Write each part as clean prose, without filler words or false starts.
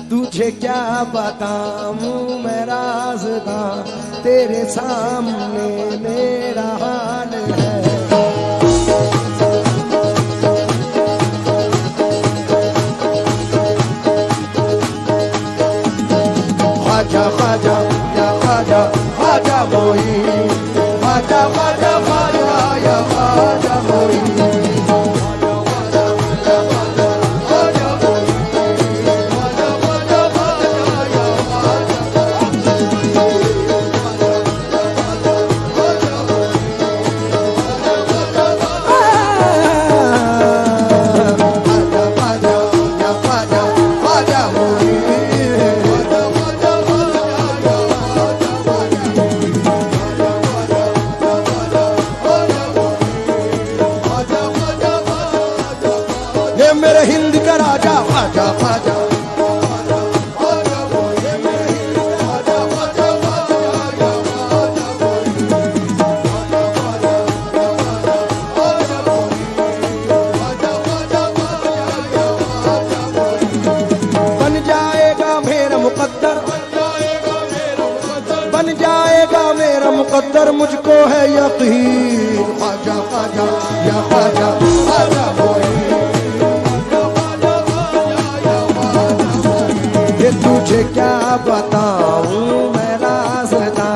तुझे क्या बताऊं मैं राज़दा, तेरे सामने मेरा हाल है। ख्वाजा ख्वाजा या ख्वाजा ख्वाजा मोई, ख्वाजा ख्वाजा ख्वाजा या ख्वाजा मोई। मेरे हिंद का राजा ख्वाजा ख्वाजा, बन जाएगा मेरा मुकद्दर, बन जाएगा मेरा मुकद्दर, मुझको है यकीन। ख्वाजा ख्वाजा या ख्वाजा ख्वाजा मोई, तुझे क्या बताऊं मैं राज़दा,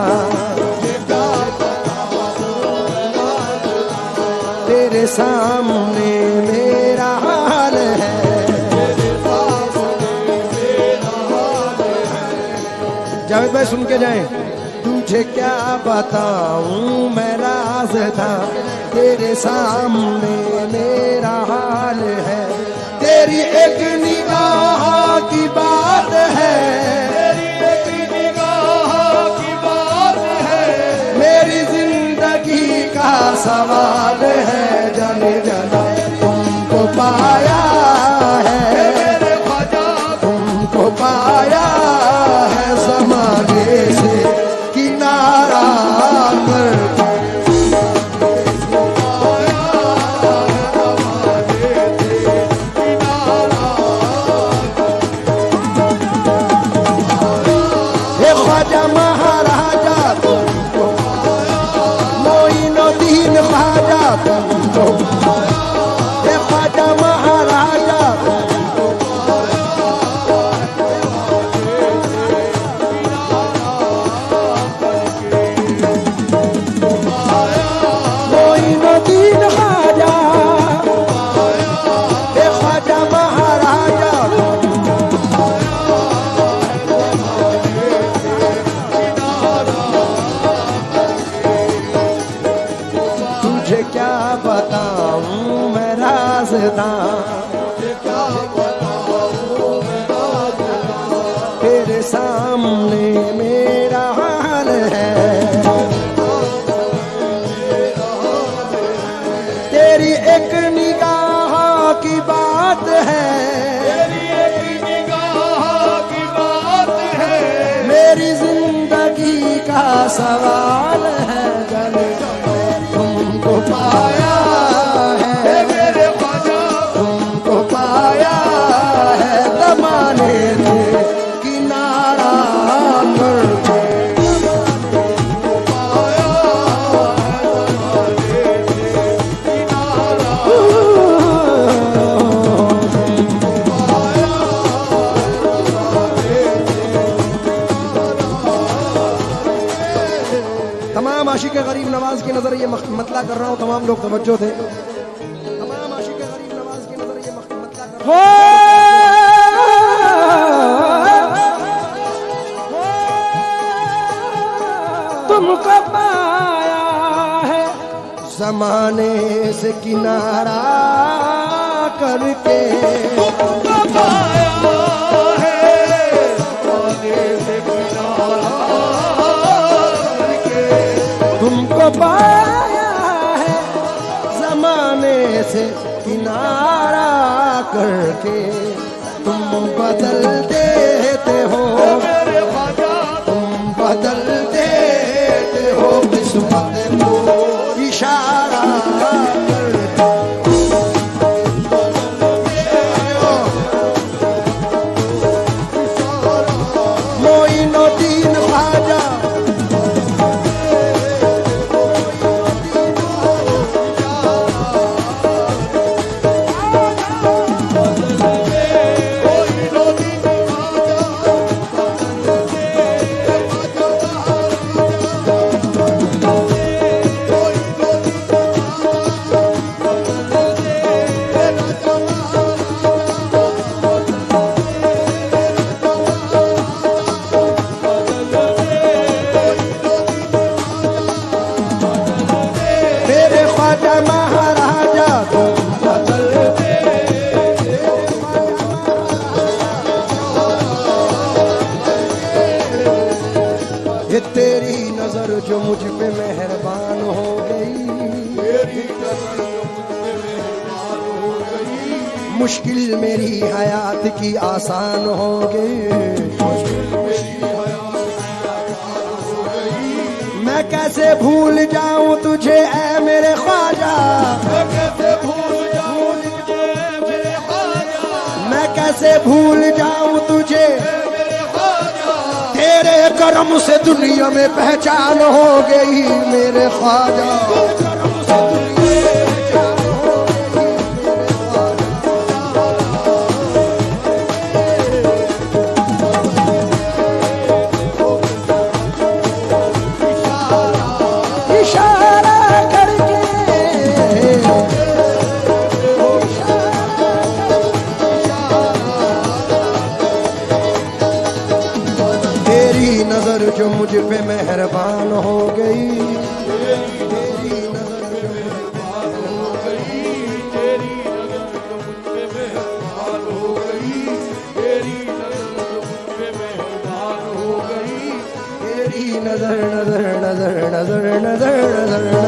तेरे सामने मेरा हाल है। जावेद भाई सुन के जाएं। तुझे क्या बताऊं मैं राज़दा, तेरे सामने मेरा हाल है। तेरी एक निगाह की बात है, तेरी एक निगाह की बात है, मेरी जिंदगी का सवाल है। जाने जाना तुमको पाया है मेरे ख्वाजा, तुमको पाया है ज़माने से किनारा करके। ख्वाजा महाराजा तुमको, मोइनुद्दीन ख्वाजा तुमको, ख्वाजा महाराजा तुमको, मोइनुद्दीन ख्वाजा, ख्वाजा महाराजा क्या बताऊं मैं राज़दा, तेरे सामने मेरा हाल है। तेरी एक निगाह की बात है, तेरी एक निगाह की बात है, मेरी जिंदगी का सवाल है। जाने तुमको पाया है मेरे ख्वाजा, तुमको पाया है ज़माने से किनारा करके। तमाम आशिक गरीब नवाज की नजर ये मतला कर रहा हूँ, तमाम लोग तवज्जो थे। तमाम आशिक गरीब नवाज की नजर ये मतला कर रहा हूँ। तुमको पाया है ज़माने से किनारा करके, तुमको पाया है ज़माने से किनारा, तुमको पाया है ज़माने से किनारा करके। तुम बदल देते हो मेरे ख्वाजा, तुम बदल देते हो किस्मत को इशारा करके। जो मुझ पे मेहरबान हो गई, तेरी नजर जो मुझ पे मेहरबान हो गई, मुश्किल मेरी हयात की आसान हो गई। मुश्किल मेरी हयात की आसान हो गई। मैं कैसे भूल जाऊं तुझे ऐ मेरे ख्वाजा, मैं कैसे भूल जाऊं तुझे मेरे ख्वाजा, मैं कैसे भूल जाऊं तुझे, मेरे ख्वाजा, तेरे करम से दुनिया में पहचान हो गई मेरे ख्वाजा। इशारा करके तेरी नजर जो मुझ पे मेहरबान हो गई, तेरी नजर जो मेहरबान हो गई, तेरी नजर जो मुझ पे मेहरबान हो गई, तेरी नजर जो मुझ पे मेहरबान हो गई, तेरी नजर नजर नजर नजर नजर नजर नजर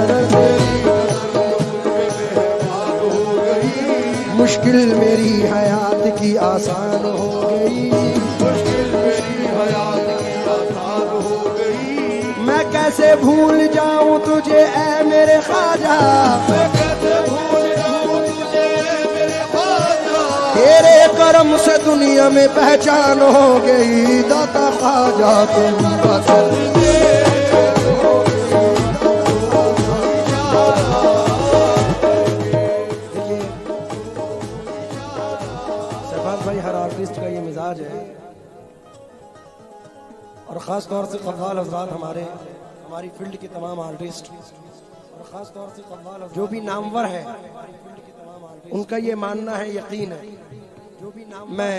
मेहरबान हो गई, मुश्किल मेरी हयात की आसान हो गई। मुश्किल मेरी हयात की आसान हो गई। मैं कैसे भूल जाऊं तुझे ऐ मेरे ख्वाजा, मैं कैसे भूल जाऊं तुझे मेरे ख्वाजा, तेरे करम से दुनिया में पहचान हो गई। दाता ख्वाजा तुम बदल दे। शहबाज भाई, हर आर्टिस्ट का ये मिजाज है, और ख़ास तौर से कव्वाल हज़रात हमारी फील्ड के तमाम आर्टिस्ट, और ख़ास तौर से कव्वाल जो भी नामवर है उनका ये मानना है, यकीन है, जो भी नाम, मैं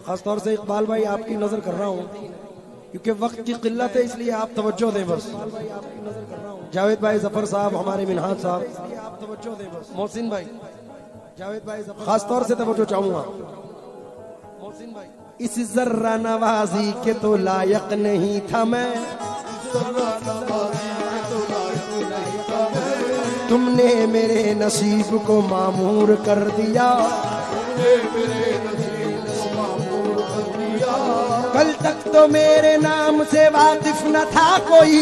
ख़ास तौर से इकबाल भाई आपकी नज़र कर रहा हूँ क्योंकि वक्त की किल्लत है, इसलिए आप तवज्जो दें बस। जावेद भाई ज़फ़र साहब, हमारे मिनहाज साहब, आप तवज्जो दें बस। मोहसिन भाई, जावेद भाई ख़ास तौर से तवज्जो चाहूँगा। मोहसिन भाई, इस जर्रा नवाजी के तो लायक नहीं था मैं, तुमने मेरे नसीब को मामूर कर दिया। कल तक तो मेरे नाम से वाकिफ न था कोई,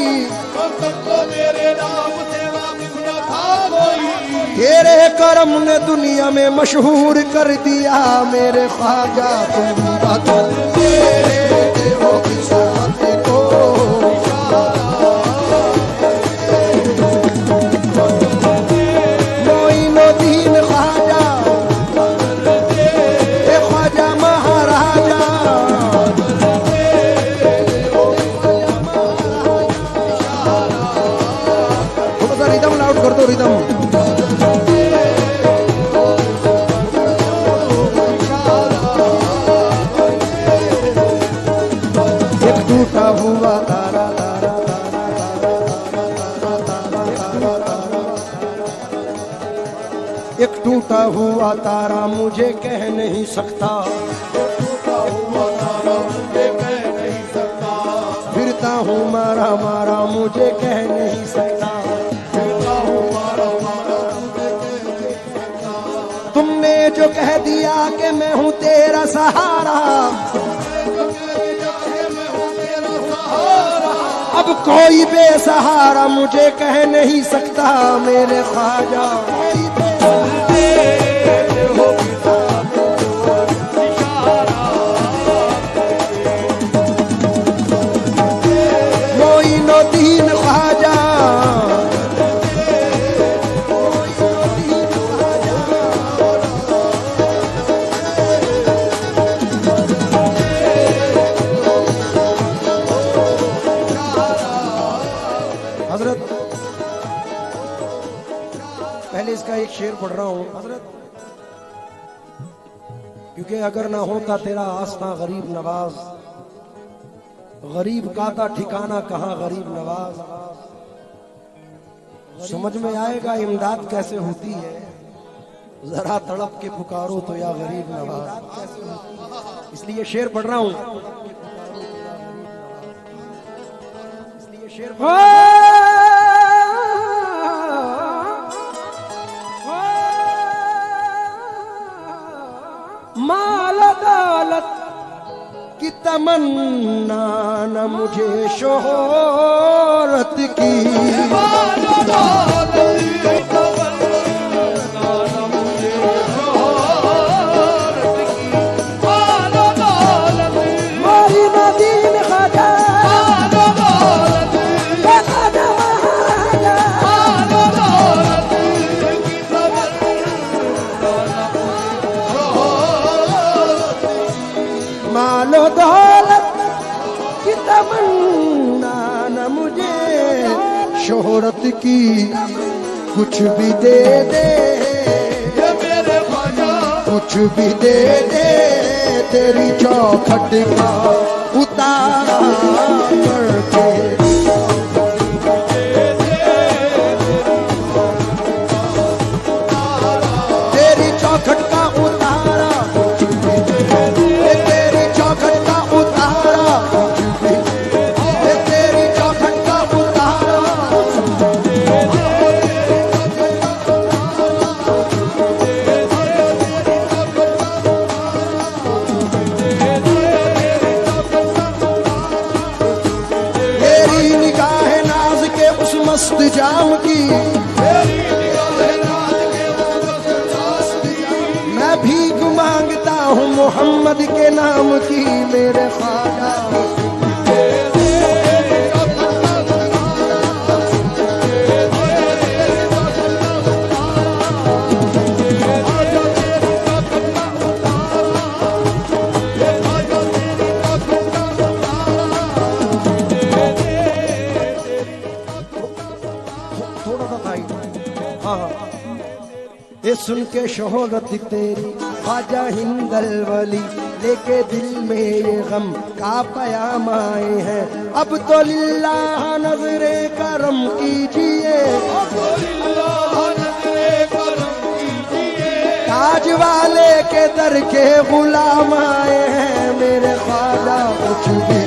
कल तक तो मेरे नाम से वाकिफ न था कोई, तेरे करम ने दुनिया में मशहूर कर दिया मेरे ख्वाजा। तुम बदल दे हो किस्मत को, मोइनुद्दीन ख्वाजा, ए ख्वाजा महाराजा, थोड़ा सा रिदम लाउड कर दो, रिदम। टूटा हुआ तारा तारा तारा तारा तारा तारा, एक टूटा हुआ तारा मुझे कह नहीं सकता, फिरता हूँ मारा मारा मुझे कह नहीं सकता। तुमने जो कह दिया कि मैं हूँ तेरा सहारा, अब कोई बेसहारा मुझे कह नहीं सकता मेरे ख्वाजा। मोइनुद्दीन ख्वाजा, हजरत पहले इसका एक शेर पढ़ रहा हूँ हजरत, क्योंकि अगर ना होता तेरा आस्था गरीब नवाज, गरीब का था ठिकाना कहाँ गरीब नवाज। समझ में आएगा इमदाद कैसे होती है, जरा तड़प के पुकारो तो या गरीब नवाज। इसलिए शेर पढ़ रहा हूँ, शेर माल दौलत की तमन्ना न मुझे शोहरत की, मारी नदीन खाजा मालो दौलत की तमन्ना न मुझे शोहरत की, कुछ भी दे दे मेरे ख्वाजा, कुछ भी दे दे तेरी चौखट का उतारा करके, तेरी चौखट का उतारा, कुछ भी दे दे तेरी चौखट का उतारा, कुछ भी दे तेरी चौखट का उतारा, तेरी निगाह नाज के उस मस्त जाम की, मैं भीख मांगता हूँ मोहम्मद के नाम की मेरे ख्वाजा, थोड़ा सा भाई, हाँ हाँ, ये सुन के शोहरत तेरी ख्वाजा हिंदल वली, लेके दिल में ये गम का पयाम आए हैं, अब तो लिल्लाह नजरे करम कीजिए, ताज वाले के दर के गुलाम आए हैं मेरे ख्वाजा, कुछ भी